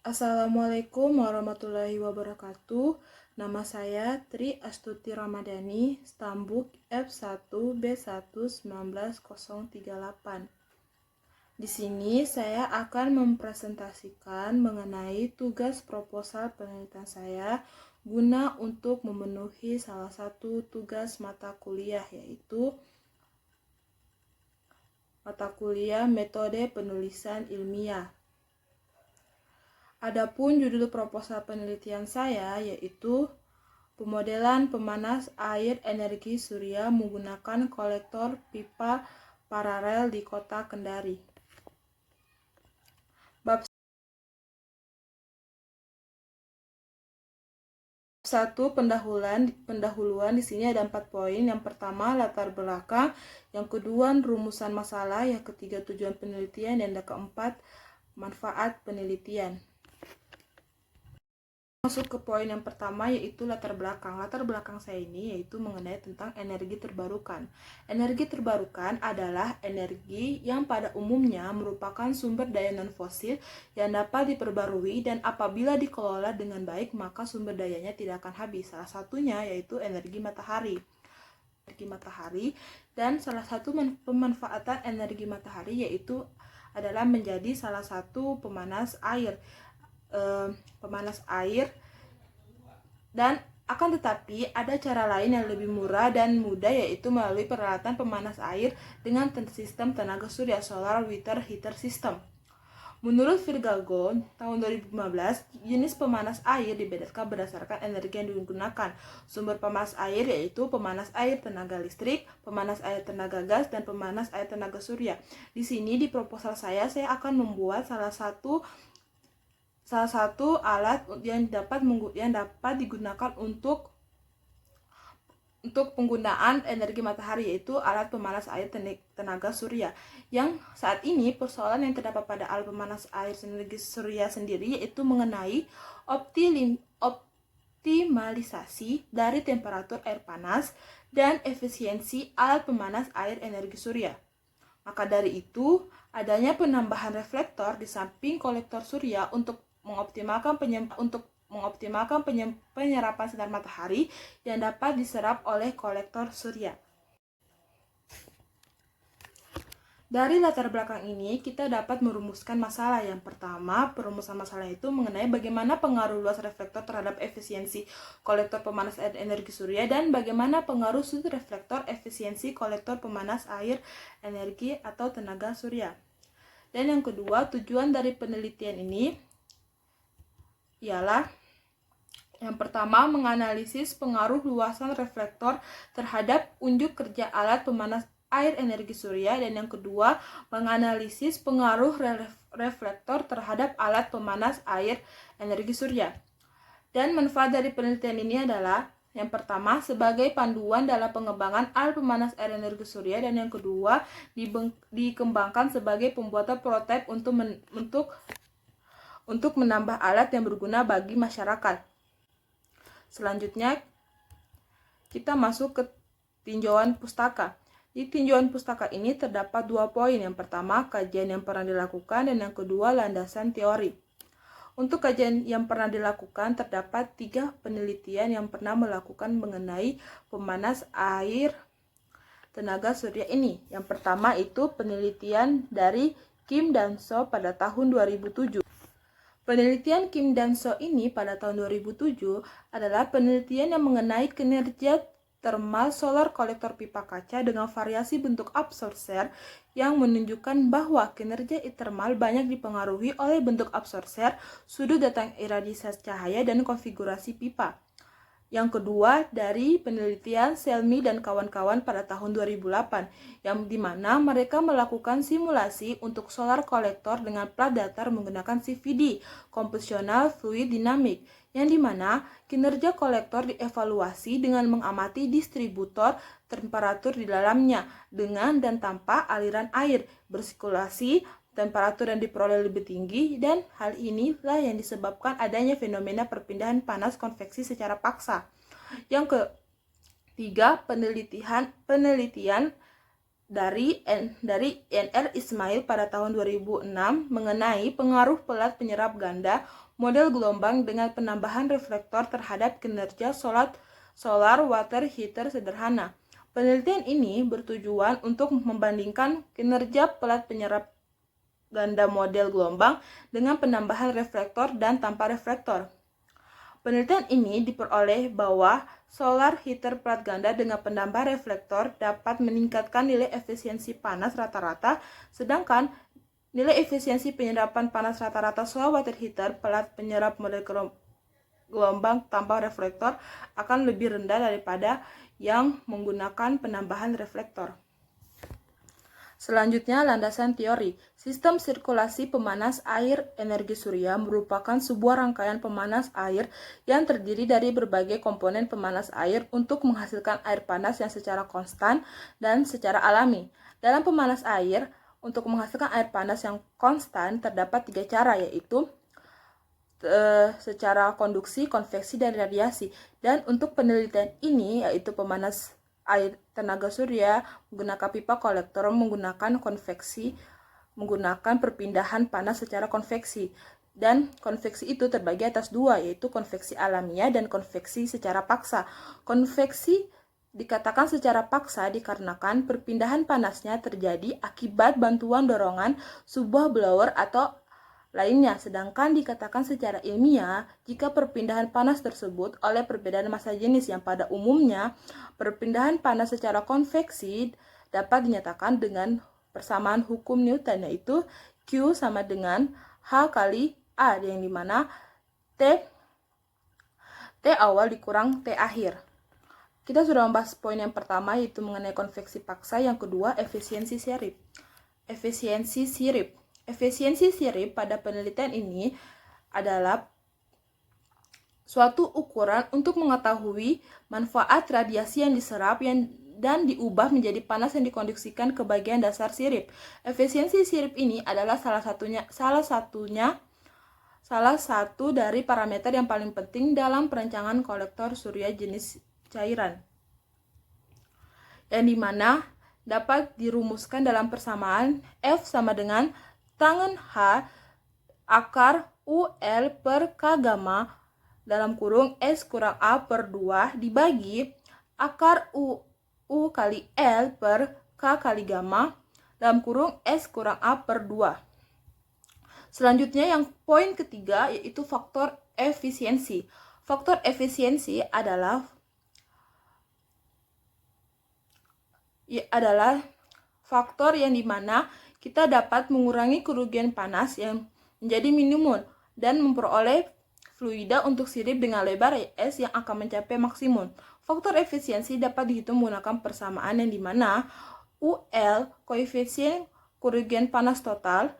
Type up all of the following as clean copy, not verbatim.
Assalamualaikum warahmatullahi wabarakatuh. Nama saya Tri Astuti Ramadhani, Stambuk F1B1 1938. Di sini saya akan mempresentasikan mengenai tugas proposal penelitian saya guna untuk memenuhi salah satu tugas mata kuliah, yaitu mata kuliah metode penulisan ilmiah. Adapun judul proposal penelitian saya yaitu pemodelan pemanas air energi surya menggunakan kolektor pipa paralel di Kota Kendari. Bab 1 pendahuluan di sini ada 4 poin. Yang pertama latar belakang, yang kedua rumusan masalah, yang ketiga tujuan penelitian, dan yang keempat manfaat penelitian. Masuk ke poin yang pertama yaitu latar belakang. Latar belakang saya ini yaitu mengenai tentang energi terbarukan. Energi terbarukan adalah energi yang pada umumnya merupakan sumber daya non-fosil yang dapat diperbarui dan apabila dikelola dengan baik maka sumber dayanya tidak akan habis. Salah satunya yaitu energi matahari. Dan salah satu pemanfaatan energi matahari yaitu adalah menjadi salah satu pemanas air dan akan tetapi ada cara lain yang lebih murah dan mudah yaitu melalui peralatan pemanas air dengan sistem tenaga surya solar water heater system. Menurut Virgago tahun 2015, jenis pemanas air dibedakan berdasarkan energi yang digunakan. Sumber pemanas air yaitu pemanas air tenaga listrik, pemanas air tenaga gas, dan pemanas air tenaga surya. Di sini di proposal saya akan membuat salah satu alat yang dapat digunakan untuk penggunaan energi matahari, yaitu alat pemanas air tenaga surya. Yang saat ini persoalan yang terdapat pada alat pemanas air energi surya sendiri yaitu mengenai optimalisasi dari temperatur air panas dan efisiensi alat pemanas air energi surya. Maka dari itu, adanya penambahan reflektor di samping kolektor surya untuk mengoptimalkan penyerapan sinar matahari yang dapat diserap oleh kolektor surya. Dari latar belakang ini, kita dapat merumuskan masalah. Yang pertama, perumusan masalah itu mengenai bagaimana pengaruh luas reflektor terhadap efisiensi kolektor pemanas air energi surya dan bagaimana pengaruh sudut reflektor efisiensi kolektor pemanas air energi atau tenaga surya. Dan yang kedua, tujuan dari penelitian ini ialah yang pertama, menganalisis pengaruh luasan reflektor terhadap unjuk kerja alat pemanas air energi surya, dan yang kedua, menganalisis pengaruh reflektor terhadap alat pemanas air energi surya. Dan manfaat dari penelitian ini adalah yang pertama, sebagai panduan dalam pengembangan alat pemanas air energi surya, dan yang kedua, dikembangkan sebagai pembuatan prototipe untuk menambah alat yang berguna bagi masyarakat. Selanjutnya, kita masuk ke tinjauan pustaka. Di tinjauan pustaka ini terdapat 2 poin. Yang pertama, kajian yang pernah dilakukan, dan yang kedua, landasan teori. Untuk kajian yang pernah dilakukan, terdapat 3 penelitian yang pernah melakukan mengenai pemanas air tenaga surya ini. Yang pertama itu penelitian dari Kim dan So pada tahun 2007. Penelitian Kim dan So ini pada tahun 2007 adalah penelitian yang mengenai kinerja termal solar kolektor pipa kaca dengan variasi bentuk absorber yang menunjukkan bahwa kinerja termal banyak dipengaruhi oleh bentuk absorber, sudut datang iradiasi cahaya, dan konfigurasi pipa. Yang kedua dari penelitian Selmi dan kawan-kawan pada tahun 2008, yang dimana mereka melakukan simulasi untuk solar kolektor dengan plat datar menggunakan CVD, Computational Fluid Dynamics, yang dimana kinerja kolektor dievaluasi dengan mengamati distributor temperatur di dalamnya dengan dan tanpa aliran air bersirkulasi. Temperatur yang diperoleh lebih tinggi, dan hal inilah yang disebabkan adanya fenomena perpindahan panas konveksi secara paksa. Yang ketiga, penelitian dari NR Ismail pada tahun 2006 mengenai pengaruh pelat penyerap ganda model gelombang dengan penambahan reflektor terhadap kinerja solar water heater sederhana. Penelitian ini bertujuan untuk membandingkan kinerja pelat penyerap ganda model gelombang dengan penambahan reflektor dan tanpa reflektor. Penelitian ini diperoleh bahwa solar heater pelat ganda dengan penambah reflektor dapat meningkatkan nilai efisiensi panas rata-rata, sedangkan nilai efisiensi penyerapan panas rata-rata solar water heater pelat penyerap model gelombang tanpa reflektor akan lebih rendah daripada yang menggunakan penambahan reflektor. Selanjutnya, landasan teori. Sistem sirkulasi pemanas air energi surya merupakan sebuah rangkaian pemanas air yang terdiri dari berbagai komponen pemanas air untuk menghasilkan air panas yang secara konstan dan secara alami. Dalam pemanas air, untuk menghasilkan air panas yang konstan terdapat 3 cara, yaitu secara konduksi, konveksi, dan radiasi. Dan untuk penelitian ini, yaitu pemanas air tenaga surya menggunakan pipa kolektor menggunakan konveksi, menggunakan perpindahan panas secara konveksi. Dan konveksi itu terbagi atas 2, yaitu konveksi alamiah dan konveksi secara paksa. Konveksi dikatakan secara paksa dikarenakan perpindahan panasnya terjadi akibat bantuan dorongan sebuah blower atau lainnya, sedangkan dikatakan secara ilmiah jika perpindahan panas tersebut oleh perbedaan massa jenis yang pada umumnya perpindahan panas secara konveksi dapat dinyatakan dengan persamaan hukum Newton, yaitu Q sama dengan H kali A, yang dimana T awal dikurang T akhir. Kita sudah membahas poin yang pertama, yaitu mengenai konveksi paksa. Yang kedua, efisiensi sirip. Efisiensi sirip pada penelitian ini adalah suatu ukuran untuk mengetahui manfaat radiasi yang diserap dan diubah menjadi panas yang dikonduksikan ke bagian dasar sirip. Efisiensi sirip ini adalah salah satu dari parameter yang paling penting dalam perancangan kolektor surya jenis cairan, yang dimana dapat dirumuskan dalam persamaan F sama dengan tangen H akar UL per K gamma dalam kurung S kurang A per 2 dibagi akar U kali L per K kali gamma dalam kurung S kurang A per 2. Selanjutnya yang poin ketiga, yaitu faktor efisiensi. Faktor efisiensi adalah faktor yang dimana kita dapat mengurangi kerugian panas yang menjadi minimum dan memperoleh fluida untuk sirip dengan lebar S yang akan mencapai maksimum. Faktor efisiensi dapat dihitung menggunakan persamaan yang dimana UL koefisien kerugian panas total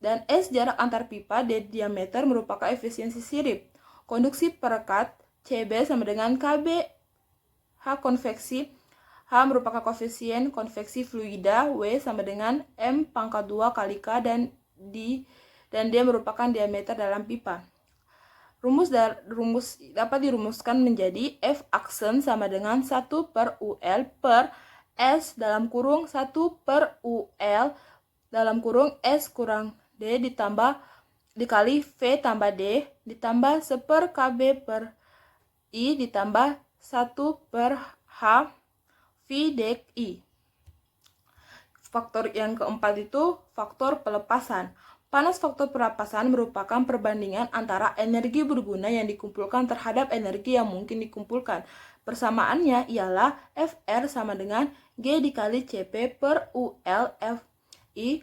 dan S jarak antar pipa D diameter merupakan efisiensi sirip. Konduksi perekat CB sama dengan KB H konveksi. H merupakan koefisien konveksi fluida, W sama dengan M pangkat 2 kali K dan D merupakan diameter dalam pipa. Rumus dapat dirumuskan menjadi F aksen sama dengan 1 per UL per S dalam kurung 1 per UL dalam kurung S kurang D dikali V tambah D ditambah 1 per KB per I ditambah 1 per H V dek I. Faktor yang keempat itu faktor pelepasan. Panas faktor pelepasan merupakan perbandingan antara energi berguna yang dikumpulkan terhadap energi yang mungkin dikumpulkan. Persamaannya ialah Fr sama dengan G dikali Cp per UL Fi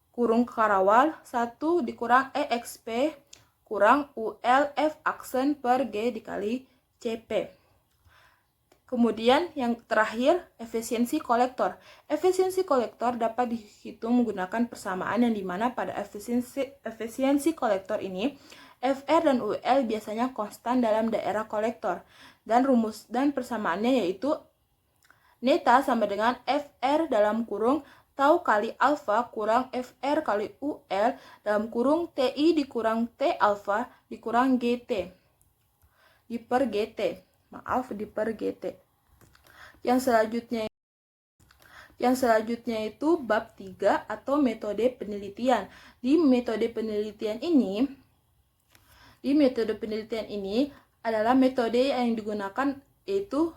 kurung karawal 1 dikurang EXP kurang UL F aksen per G dikali Cp. Kemudian yang terakhir, efisiensi kolektor. Efisiensi kolektor dapat dihitung menggunakan persamaan yang dimana pada efisiensi kolektor ini Fr dan UL biasanya konstan dalam daerah kolektor dan persamaannya yaitu neta sama dengan Fr dalam kurung tau kali alfa kurang Fr kali UL dalam kurung Ti dikurang T alfa dikurang GT di per GT. Yang selanjutnya Yang selanjutnya itu bab 3 atau metode penelitian. Di metode penelitian ini adalah metode yang digunakan yaitu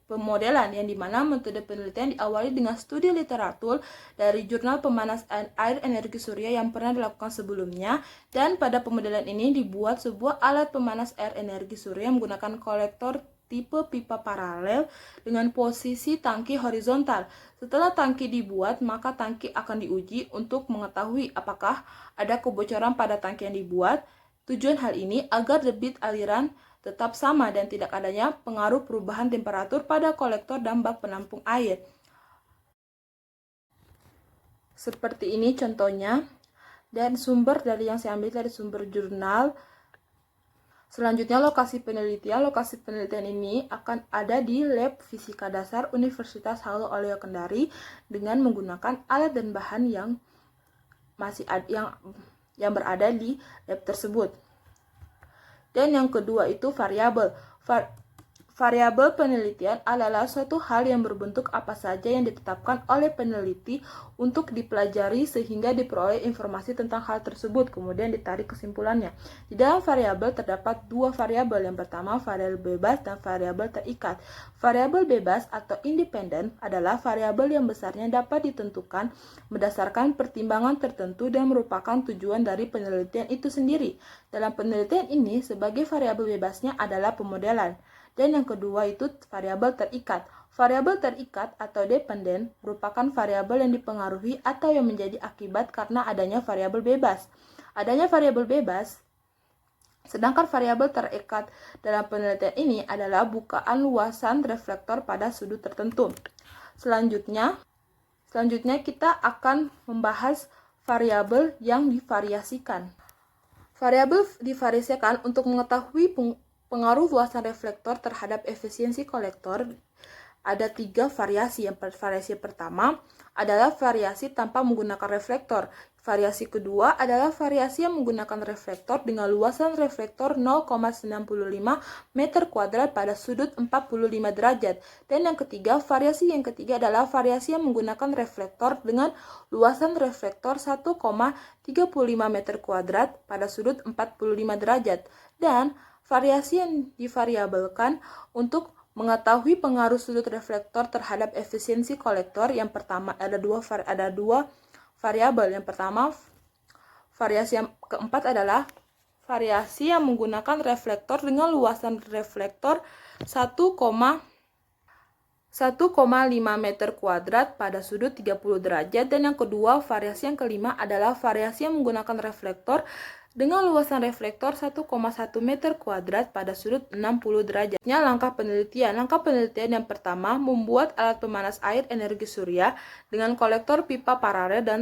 pemodelan, yang dimana metode penelitian diawali dengan studi literatur dari jurnal pemanas air energi surya yang pernah dilakukan sebelumnya, dan pada pemodelan ini dibuat sebuah alat pemanas air energi surya menggunakan kolektor tipe pipa paralel dengan posisi tangki horizontal. Setelah tangki dibuat, maka tangki akan diuji untuk mengetahui apakah ada kebocoran pada tangki yang dibuat. Tujuan hal ini agar debit aliran tetap sama dan tidak adanya pengaruh perubahan temperatur pada kolektor dan bak penampung air. Seperti ini contohnya, dan sumber dari yang saya ambil dari sumber jurnal. Selanjutnya lokasi penelitian. Lokasi penelitian ini akan ada di Lab Fisika Dasar Universitas Halu Oleo Kendari dengan menggunakan alat dan bahan yang berada di lab tersebut. Dan yang kedua itu variabel. Variabel penelitian adalah suatu hal yang berbentuk apa saja yang ditetapkan oleh peneliti untuk dipelajari sehingga diperoleh informasi tentang hal tersebut, kemudian ditarik kesimpulannya. Di dalam variabel terdapat dua variabel. Yang pertama variabel bebas dan variabel terikat. Variabel bebas atau independen adalah variabel yang besarnya dapat ditentukan berdasarkan pertimbangan tertentu dan merupakan tujuan dari penelitian itu sendiri. Dalam penelitian ini, sebagai variabel bebasnya adalah pemodelan. Dan yang kedua itu variabel terikat. Variabel terikat atau dependen merupakan variabel yang dipengaruhi atau yang menjadi akibat karena adanya variabel bebas. Adanya variabel bebas, sedangkan variabel terikat dalam penelitian ini adalah bukaan luasan reflektor pada sudut tertentu. Selanjutnya kita akan membahas variabel yang divariasikan. Variabel divariasikan untuk mengetahui pengaruh luasan reflektor terhadap efisiensi kolektor. Ada 3 variasi. Variasi pertama adalah variasi tanpa menggunakan reflektor. Variasi kedua adalah variasi yang menggunakan reflektor dengan luasan reflektor 0,95 meter kuadrat pada sudut 45 derajat. Dan variasi yang ketiga adalah variasi yang menggunakan reflektor dengan luasan reflektor 1,35 meter kuadrat pada sudut 45 derajat. Dan variasi yang divariabelkan untuk mengetahui pengaruh sudut reflektor terhadap efisiensi kolektor. Yang pertama ada dua variabel. Yang pertama, variasi yang keempat adalah variasi yang menggunakan reflektor dengan luasan reflektor 1,5 meter kuadrat pada sudut 30 derajat. Dan yang kedua, variasi yang kelima adalah variasi yang menggunakan reflektor dengan luasan reflektor 1,1 meter kuadrat pada sudut 60 derajat. Langkah penelitian yang pertama, membuat alat pemanas air energi surya dengan kolektor pipa paralel dan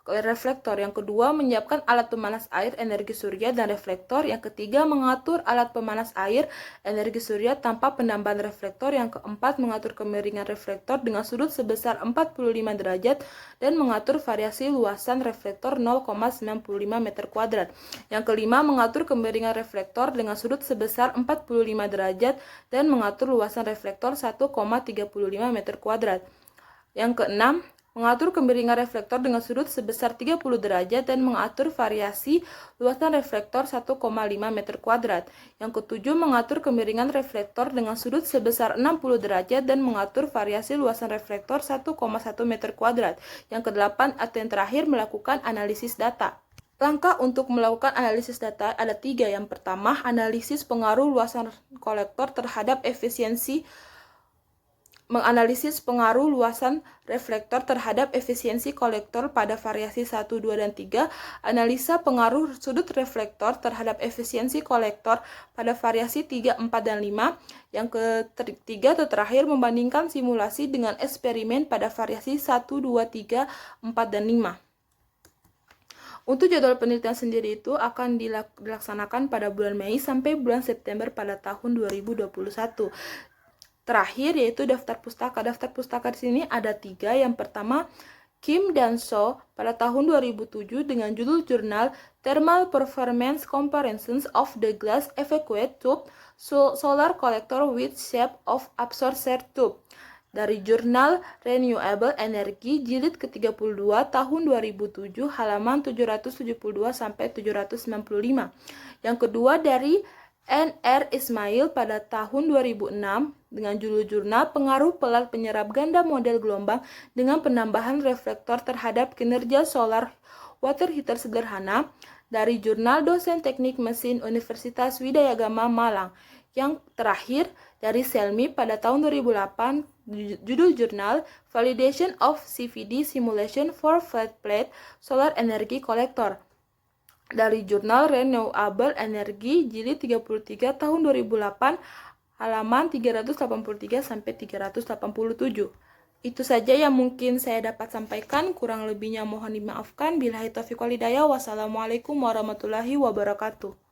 reflektor. Yang kedua, menyiapkan alat pemanas air energi surya dan reflektor. Yang ketiga, mengatur alat pemanas air energi surya tanpa penambahan reflektor. Yang keempat, mengatur kemiringan reflektor dengan sudut sebesar 45 derajat dan mengatur variasi luasan reflektor 0,95 meter kuadrat. Yang kelima, mengatur kemiringan reflektor dengan sudut sebesar 45 derajat dan mengatur luasan reflektor 1,35 meter kuadrat. Yang keenam, mengatur kemiringan reflektor dengan sudut sebesar 30 derajat dan mengatur variasi luasan reflektor 1,5 meter kuadrat. Yang ketujuh, mengatur kemiringan reflektor dengan sudut sebesar 60 derajat dan mengatur variasi luasan reflektor 1,1 meter kuadrat. Yang kedelapan, atau yang terakhir, melakukan analisis data. Langkah untuk melakukan analisis data ada 3. Yang pertama, analisis pengaruh luasan kolektor terhadap efisiensi. Menganalisis pengaruh luasan reflektor terhadap efisiensi kolektor pada variasi 1, 2, dan 3. Analisa pengaruh sudut reflektor terhadap efisiensi kolektor pada variasi 3, 4, dan 5. Yang ketiga atau terakhir, membandingkan simulasi dengan eksperimen pada variasi 1, 2, 3, 4, dan 5. Untuk jadwal penelitian sendiri itu akan dilaksanakan pada bulan Mei sampai bulan September pada tahun 2021. Terakhir yaitu daftar pustaka. Daftar pustaka di sini ada 3. Yang pertama, Kim dan So pada tahun 2007 dengan judul jurnal Thermal Performance Comparisons of the Glass Evacuate Tube Solar Collector with Shape of Absorber Tube. Dari jurnal Renewable Energy jilid ke-32 tahun 2007 halaman 772 sampai 795. Yang kedua dari N.R. Ismail pada tahun 2006 dengan judul Pengaruh Pelat Penyerap Ganda Model Gelombang dengan Penambahan Reflektor Terhadap Kinerja Solar Water Heater Sederhana dari Jurnal Dosen Teknik Mesin Universitas Widayagama Malang. Yang terakhir dari Selmi pada tahun 2008, judul jurnal Validation of CVD Simulation for Flat Plate Solar Energy Collector dari jurnal Renewable Energy jilid 33 tahun 2008 halaman 383 sampai 387. Itu saja yang mungkin saya dapat sampaikan, kurang lebihnya mohon dimaafkan. Billahi taufiq wal hidayah. Wassalamualaikum warahmatullahi wabarakatuh.